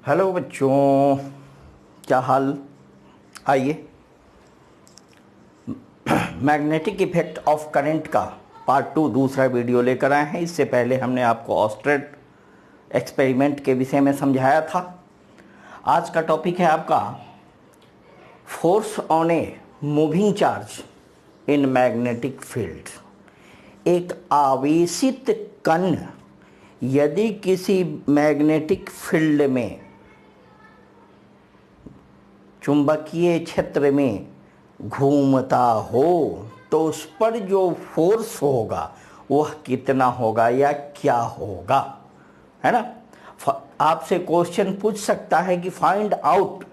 Hello बच्चों, क्या हाल। आइए मैग्नेटिक इफेक्ट ऑफ करंट का पार्ट 2 दूसरा वीडियो लेकर आए हैं। इससे पहले हमने आपको ऑस्ट्रेट एक्सपेरिमेंट के विषय में समझाया था। आज का टॉपिक है आपका force on a moving charge in magnetic field. एक आवेशित कण यदि किसी मैग्नेटिक फील्ड में, चुंबकीय क्षेत्र में घूमता हो तो उस पर जो फोर्स होगा वह कितना होगा या क्या होगा, है ना। आपसे क्वेश्चन पूछ सकता है कि find out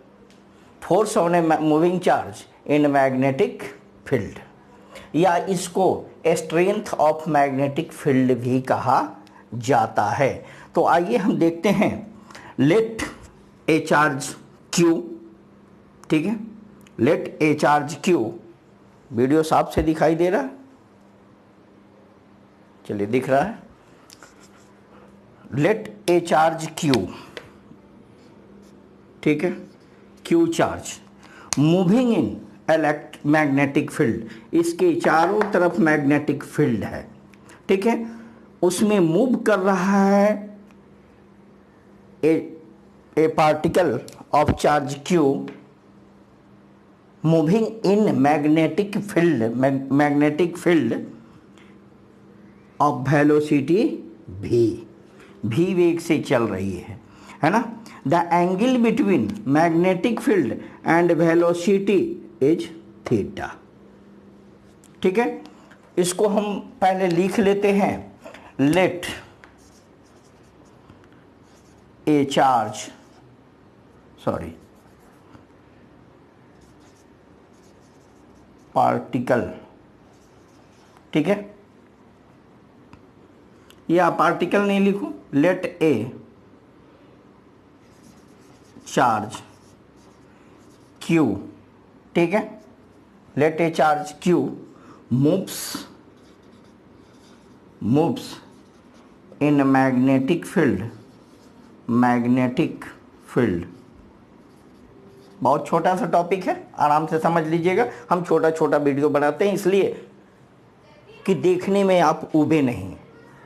force on a moving charge in magnetic field, या इसको स्ट्रेंथ ऑफ मैग्नेटिक फील्ड भी कहा जाता है। तो आइए हम देखते हैं। लेट ए चार्ज क्यू, ठीक है, let a charge Q. Video साफ से दिखाई दे रहा है? चलिए, दिख रहा है। लेट ए चार्ज क्यू, ठीक है, Q charge moving in magnetic field. इसके चारों तरफ मैग्नेटिक फील्ड है, ठीक है। उसमें मूव कर रहा है ए particle of charge Q moving in magnetic field of velocity भी वेग से चल रही है ना। The angle between magnetic field and velocity is theta, ठीक है। इसको हम पहले लिख लेते हैं। लेट ए चार्ज, पार्टिकल, ठीक है, या पार्टिकल नहीं लिखूं, लेट ए चार्ज क्यू, ठीक है। Let a charge Q moves in magnetic field. बहुत छोटा सा टॉपिक है, आराम से समझ लीजिएगा। हम छोटा छोटा वीडियो बनाते हैं इसलिए कि देखने में आप उबे नहीं,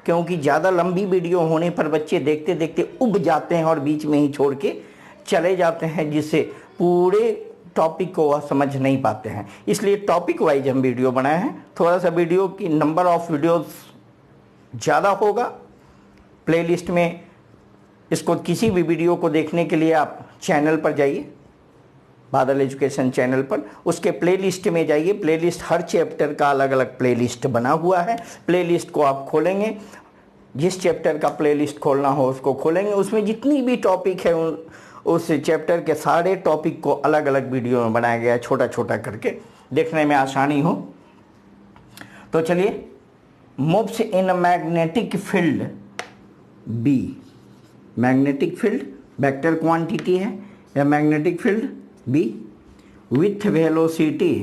क्योंकि ज़्यादा लंबी वीडियो होने पर बच्चे देखते देखते उब जाते हैं और बीच में ही छोड़ के चले जाते हैं, जिससे पूरे टॉपिक को वह समझ नहीं पाते हैं। इसलिए टॉपिक वाइज हम वीडियो बनाए हैं। थोड़ा सा वीडियो की नंबर ऑफ वीडियोस ज़्यादा होगा। प्लेलिस्ट में इसको, किसी भी वीडियो को देखने के लिए आप चैनल पर जाइए, बादल एजुकेशन चैनल पर, उसके प्लेलिस्ट में जाइए। प्लेलिस्ट हर चैप्टर का अलग अलग प्लेलिस्ट बना हुआ है। प्लेलिस्ट को आप खोलेंगे, जिस चैप्टर का प्लेलिस्ट खोलना हो उसको खोलेंगे, उसमें जितनी भी टॉपिक है उस चैप्टर के सारे टॉपिक को अलग अलग वीडियो में बनाया गया है, छोटा छोटा करके, देखने में आसानी हो। तो चलिए, moves in magnetic field B, magnetic field vector quantity है, या magnetic field B with velocity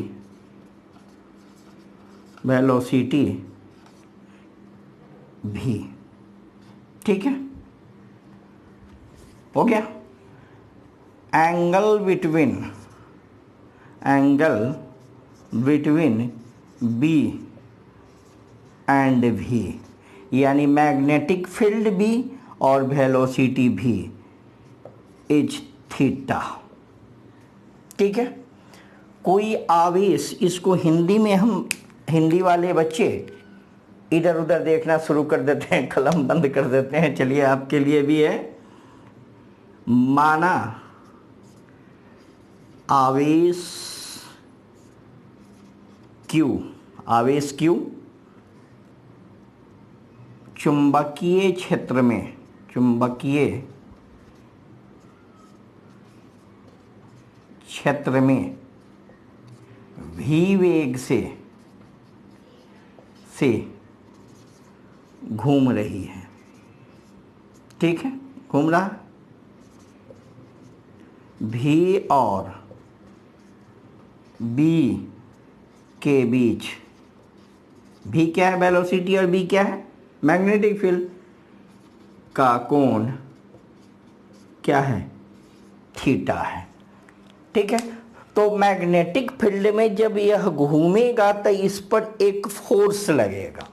भी, ठीक है, हो गया। एंगल बिटवीन बी एंड भी, यानी मैग्नेटिक फील्ड भी और वेलोसिटी भी इज थीटा, ठीक है। कोई आवेश, इसको हिंदी में हम, हिंदी वाले बच्चे इधर उधर देखना शुरू कर देते हैं, कलम बंद कर देते हैं। चलिए, आपके लिए भी है। माना आवेश क्यू चुंबकीय क्षेत्र में भी वेग से घूम रही है, ठीक है, घूम रहा। भी और बी के बीच, भी क्या है, वेलोसिटी, और बी क्या है, मैग्नेटिक फील्ड का कोण क्या है, थीटा है। ठीक है, तो मैग्नेटिक फील्ड में जब यह घूमेगा तो इस पर एक फोर्स लगेगा,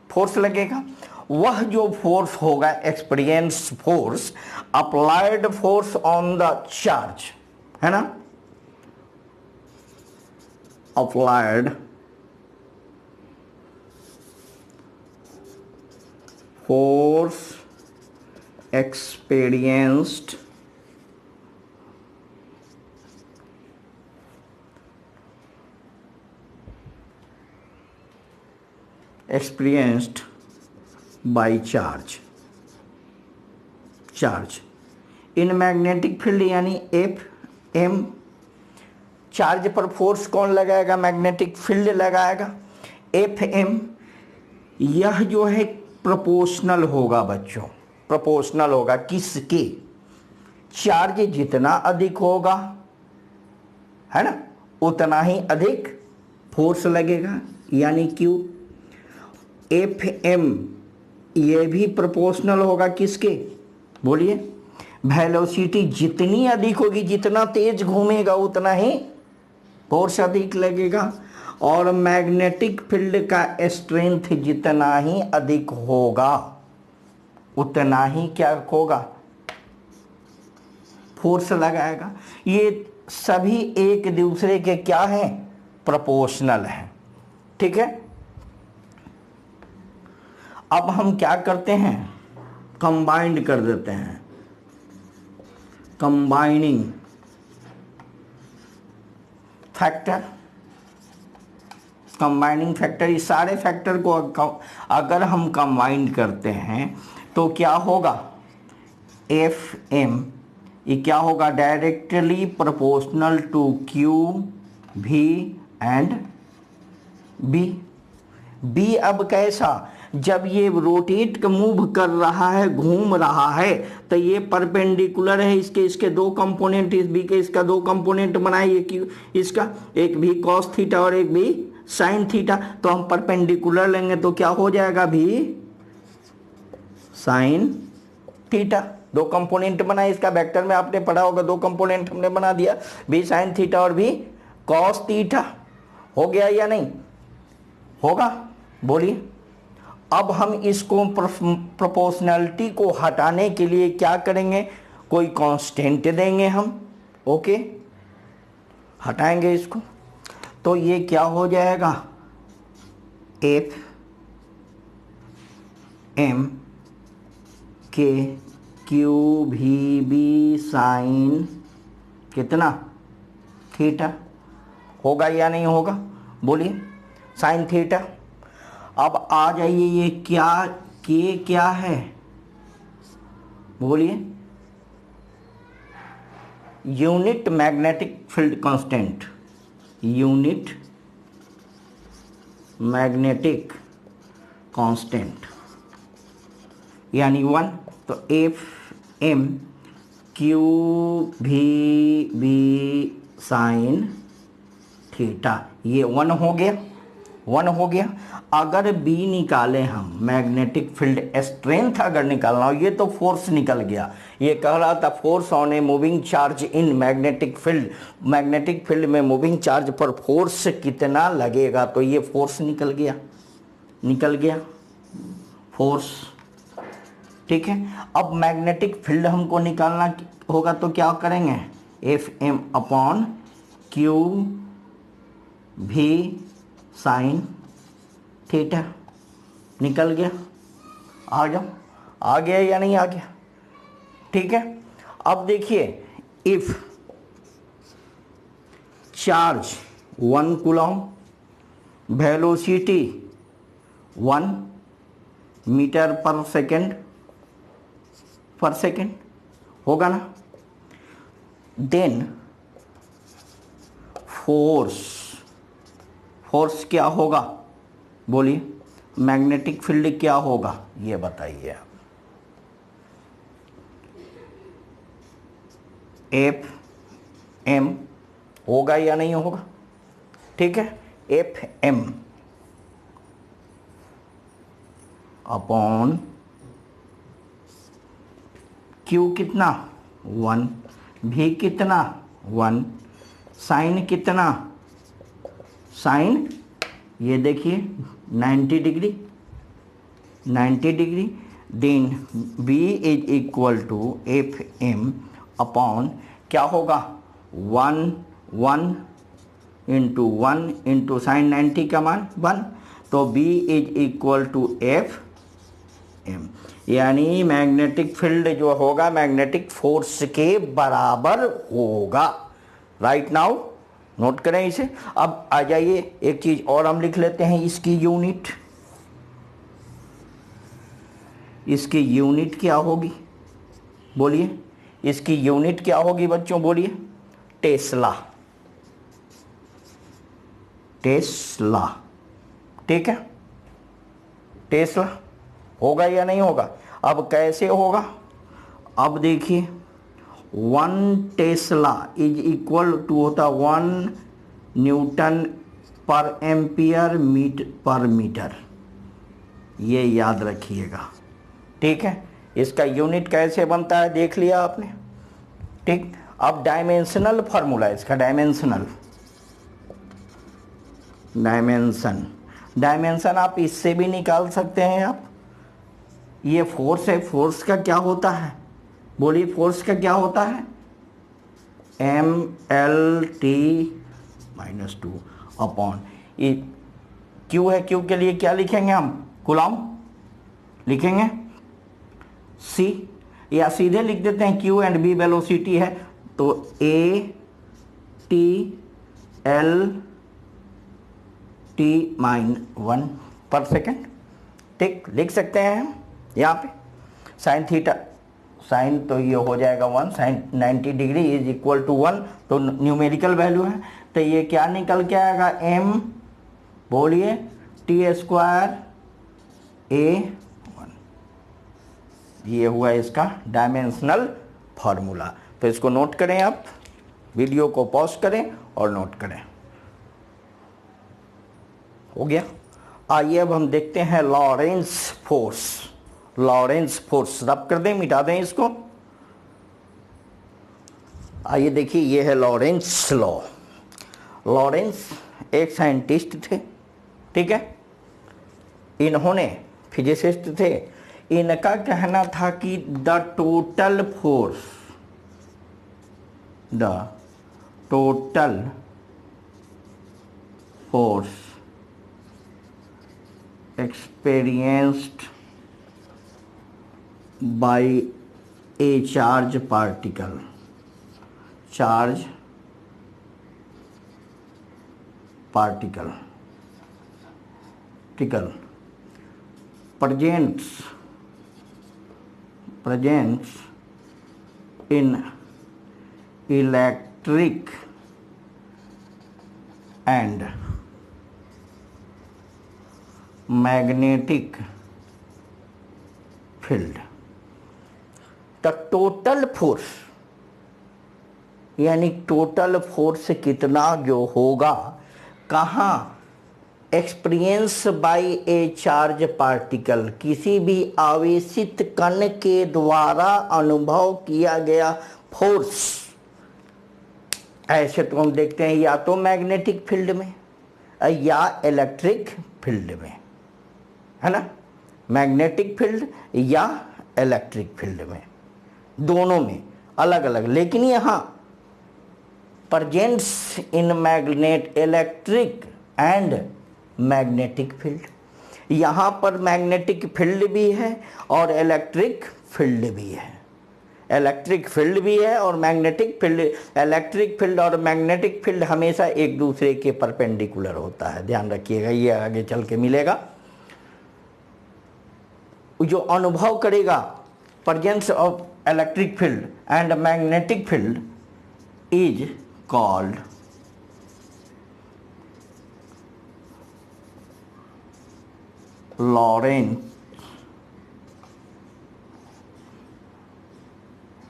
फोर्स लगेगा। वह जो फोर्स होगा experience force, applied force on the charge, है ना, applied force experienced by charge in magnetic field यानी एफ एम। चार्ज पर फोर्स कौन लगाएगा? मैग्नेटिक फील्ड लगाएगा। एफ एम यह जो है प्रोपोर्शनल होगा बच्चों, प्रोपोर्शनल होगा किसके? चार्ज जितना अधिक होगा, है ना, उतना ही अधिक फोर्स लगेगा, यानी क्यू। एफ एम ये भी प्रोपोर्शनल होगा किसके? बोलिए। वेलोसिटी जितनी अधिक होगी, जितना तेज घूमेगा उतना ही फोर्स अधिक लगेगा, और मैग्नेटिक फील्ड का स्ट्रेंथ जितना ही अधिक होगा उतना ही क्या होगा? फोर्स लगाएगा। ये सभी एक दूसरे के क्या हैं? प्रोपोर्शनल हैं। ठीक है, अब हम क्या करते हैं? कंबाइंड कर देते हैं, कंबाइनिंग फैक्टर। कंबाइनिंग फैक्टर, इस सारे फैक्टर को अगर हम कंबाइन करते हैं तो क्या होगा? एफ एम ये क्या होगा? डायरेक्टली प्रोपोर्शनल टू क्यू भी एंड बी। बी अब कैसा? जब ये रोटेट मूव कर रहा है, घूम रहा है, तो ये परपेंडिकुलर है इसके, इसके दो कंपोनेंट, इस बी के इसका दो कंपोनेंट बनाए, क्यू इसका एक भी कॉस थीटा और एक भी साइन थीटा। तो हम परपेंडिकुलर लेंगे तो क्या हो जाएगा? भी साइन थीटा। दो कंपोनेंट बनाए इसका, वेक्टर में आपने पढ़ा होगा, दो कंपोनेंट हमने बना दिया, भी साइन थीटा और भी कॉस थीटा। हो गया या नहीं? होगा? बोलिए। अब हम इसको प्रोपोर्शनलिटी को हटाने के लिए क्या करेंगे? कोई कांस्टेंट देंगे हम, ओके, हटाएंगे इसको, तो ये क्या हो जाएगा? एफ एम के क्यू भी बी साइन कितना? थीटा। होगा या नहीं होगा? बोलिए। Sine theta. अब आ जाइए, ये क्या के क्या है? बोलिए। Unit magnetic field constant, unit magnetic constant यानी 1। तो एफ एम क्यू भी बी साइन थीटा, ये 1 हो गया, 1 हो गया। अगर बी निकाले हम, मैग्नेटिक फील्ड स्ट्रेंथ अगर निकालना हो, ये तो फोर्स निकल गया। ये कह रहा था force on a moving charge in magnetic field, magnetic field में मूविंग चार्ज पर फोर्स कितना लगेगा, तो ये फोर्स निकल गया, निकल गया फोर्स। ठीक है, अब मैग्नेटिक फील्ड हमको निकालना होगा तो क्या करेंगे? एफ एम अपॉन क्यू भी साइन थीटा। निकल गया। आ जाओ, आ गया या नहीं आ गया? ठीक है, अब देखिए, if charge 1 coulomb, velocity 1 metre per second, होगा ना, देन फोर्स क्या होगा? बोलिए। मैग्नेटिक फील्ड क्या होगा, ये बताइए आप। एफ एम होगा या नहीं होगा? ठीक है, एफ एम अपॉन क्यू कितना? 1, भी कितना 1, साइन कितना, साइन ये देखिए 90 degree, 90 degree. Then B is equal to F M upon क्या होगा 1 1 इंटू 1 इंटू साइन 90 का मान 1, तो B is equal to F M, यानी मैग्नेटिक फील्ड जो होगा मैग्नेटिक फोर्स के बराबर होगा। राइट नाउ नोट करें इसे। अब आ जाइए एक चीज और हम लिख लेते हैं, इसकी यूनिट, इसकी यूनिट क्या होगी बोलिए, इसकी यूनिट क्या होगी बच्चों बोलिए, टेस्ला, टेस्ला, ठीक है, टेस्ला होगा या नहीं होगा। अब कैसे होगा, अब देखिए 1 टेस्ला इज इक्वल टू होता 1 न्यूटन पर एम्पियर पर मीटर, ये याद रखिएगा, ठीक है। इसका यूनिट कैसे बनता है देख लिया आपने, ठीक। अब डायमेंशनल फार्मूला इसका, डायमेंशनल, डायमेंशन, डायमेंशन आप इससे भी निकाल सकते हैं आप। ये फोर्स है, फोर्स का क्या होता है बोलिए, फोर्स का क्या होता है mLT-2 अपॉन ये क्यू है, क्यू के लिए क्या लिखेंगे हम, कूलॉम लिखेंगे, सी, या सीधे लिख देते हैं क्यू एंड बी वेलोसिटी है, तो AT-1 पर सेकेंड, ठीक, लिख सकते हैं हम यहाँ पे। साइन थीटा, साइन तो ये हो जाएगा 1, sine 90 degree is equal to 1, तो न्यूमेरिकल वैल्यू है, तो ये क्या निकल के आएगा m बोलिए T² A1, ये हुआ इसका डायमेंशनल फार्मूला। तो इसको नोट करें आप, वीडियो को पॉज करें और नोट करें। हो गया। आइए अब हम देखते हैं लॉरेंस फोर्स, लॉरेंस फोर्स रब कर दें, मिटा दें इसको। आइए देखिए, ये है लॉरेंस लॉ। लॉरेंस एक साइंटिस्ट थे, ठीक है, इन्होंने फिजिसिस्ट थे। इनका कहना था कि the total force, the total force experienced by a charge particle, charge particle presents in electric and magnetic field। The total force यानी टोटल फोर्स कितना जो होगा, कहाँ, experience by A charge particle, किसी भी आवेशित कण के द्वारा अनुभव किया गया फोर्स। ऐसे तो हम देखते हैं या तो मैग्नेटिक फील्ड में या इलेक्ट्रिक फील्ड में, है ना, मैग्नेटिक फील्ड या इलेक्ट्रिक फील्ड में, दोनों में अलग अलग। लेकिन यहाँ presents in magnet electric and magnetic field, यहाँ पर मैग्नेटिक फील्ड भी है और इलेक्ट्रिक फील्ड भी है, इलेक्ट्रिक फील्ड भी है और मैग्नेटिक फील्ड। इलेक्ट्रिक फील्ड और मैग्नेटिक फील्ड हमेशा एक दूसरे के परपेंडिकुलर होता है, ध्यान रखिएगा, ये आगे चल के मिलेगा। जो अनुभव करेगा presence of electric field and magnetic field is called Lawrence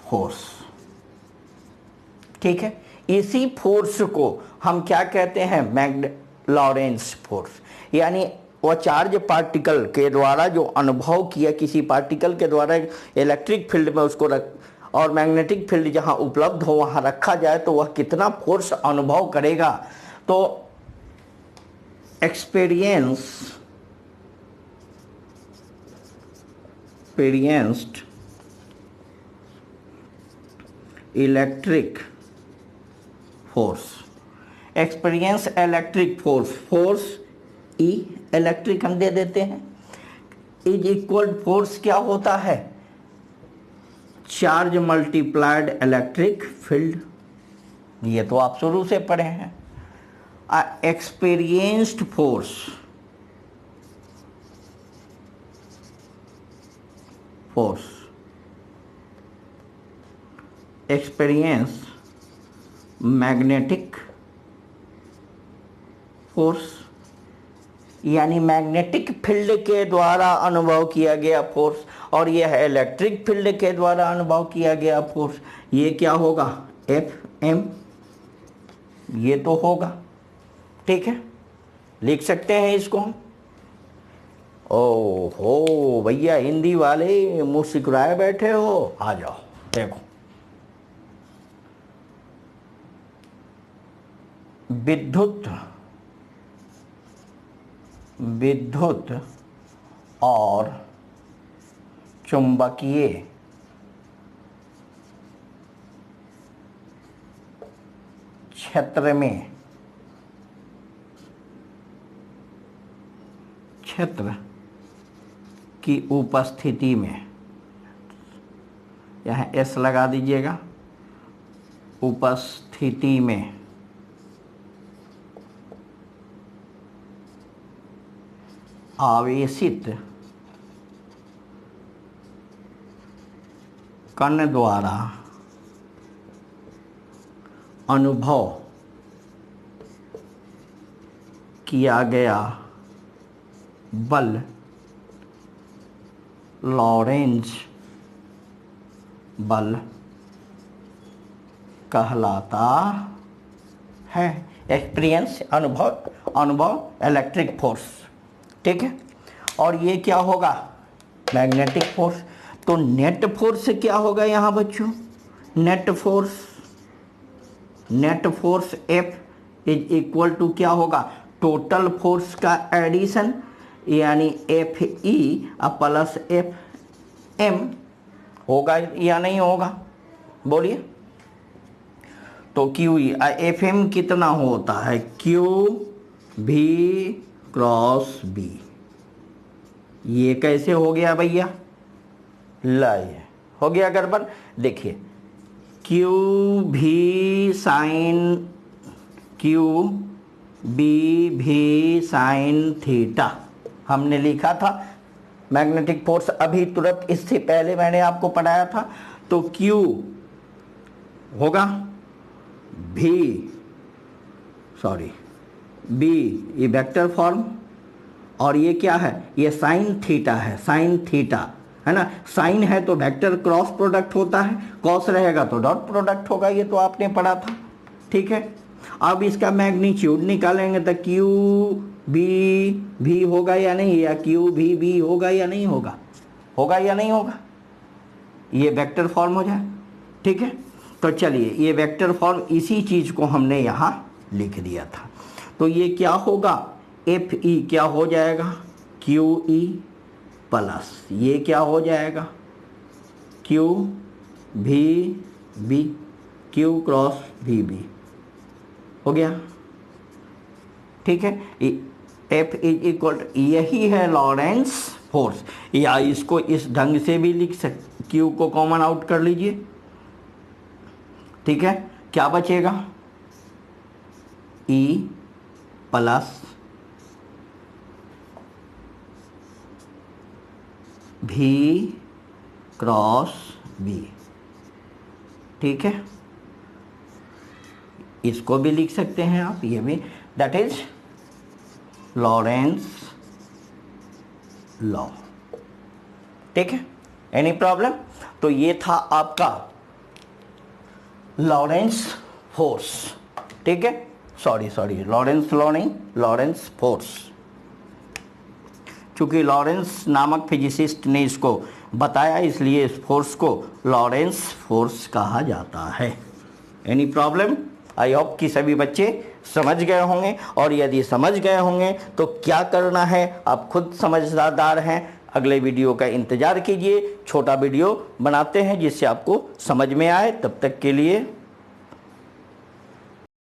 force, ठीक है। इसी फोर्स को हम क्या कहते हैं, लॉरेंस फोर्स, यानी वो चार्ज पार्टिकल के द्वारा जो अनुभव किया, किसी पार्टिकल के द्वारा इलेक्ट्रिक फील्ड में उसको और मैग्नेटिक फील्ड जहाँ उपलब्ध हो वहाँ रखा जाए तो वह कितना फोर्स अनुभव करेगा। तो experienced electric force, experience electric force, force E electric हम दे देते हैं, इज इक्वल फोर्स क्या होता है, चार्ज मल्टीप्लाइड इलेक्ट्रिक फील्ड। ये तो आप शुरू से पढ़े हैं। Experienced force, experience magnetic force, यानी मैग्नेटिक फील्ड के द्वारा अनुभव किया गया फोर्स, और यह है इलेक्ट्रिक फील्ड के द्वारा अनुभव किया गया फोर्स। ये क्या होगा, एफ एम, ये तो होगा। ठीक है, लिख सकते हैं इसको हम। ओहो भैया हिंदी वाले मुँह सिकुराए बैठे हो, आ जाओ देखो। विद्युत और चुंबकीय क्षेत्र की उपस्थिति में, यहाँ एस लगा दीजिएगा, उपस्थिति में आवेशित कण द्वारा अनुभव किया गया बल लॉरेंज बल कहलाता है। एक्सपीरियंस अनुभव इलेक्ट्रिक फोर्स। ठीक है, और ये क्या होगा, मैग्नेटिक फोर्स। तो नेट फोर्स क्या होगा यहाँ बच्चों, net force F is equal to क्या होगा, टोटल फोर्स का एडिशन, यानी FE प्लस FM होगा या नहीं होगा, बोलिए। तो QE FM कितना होता है, QV क्रॉस B। ये कैसे हो गया भैया, लाइए हो गया गड़बड़। देखिए QV sine QB sine theta हमने लिखा था। मैग्नेटिक फोर्स अभी तुरंत इससे पहले मैंने आपको पढ़ाया था। तो Q होगा B, ये वेक्टर फॉर्म, और ये क्या है, ये साइन थीटा है, साइन थीटा है ना। साइन है तो वेक्टर क्रॉस प्रोडक्ट होता है, कॉस रहेगा तो डॉट प्रोडक्ट होगा, ये तो आपने पढ़ा था। ठीक है, अब इसका मैग्नीट्यूड निकालेंगे तो क्यू भी होगा या नहीं, या क्यू भी होगा या नहीं होगा, होगा या नहीं होगा, ये वेक्टर फॉर्म हो जाए। ठीक है, तो चलिए ये वेक्टर फॉर्म, इसी चीज़ को हमने यहाँ लिख दिया था। तो ये क्या होगा, FE क्या हो जाएगा, QE प्लस ये क्या हो जाएगा, QVB, Q क्रॉस VB हो गया। ठीक है, F इज इक्वल, यही है लॉरेंस फोर्स, या इसको इस ढंग से भी लिख सकते, Q को कॉमन आउट कर लीजिए। ठीक है, क्या बचेगा, E plus V cross B। ठीक है, इसको भी लिख सकते हैं आप, ये भी, दैट इज लॉरेंस लॉ। ठीक है, एनी प्रॉब्लम। तो ये था आपका लॉरेंस फोर्स। ठीक है, सॉरी लॉरेंस लॉ नहीं, लॉरेंस फोर्स। चूँकि लॉरेंस नामक फिजिसिस्ट ने इसको बताया, इसलिए इस फोर्स को लॉरेंस फोर्स कहा जाता है। Any problem? आई होप कि सभी बच्चे समझ गए होंगे, और यदि समझ गए होंगे तो क्या करना है आप खुद समझदार हैं। अगले वीडियो का इंतज़ार कीजिए, छोटा वीडियो बनाते हैं जिससे आपको समझ में आए। तब तक के लिए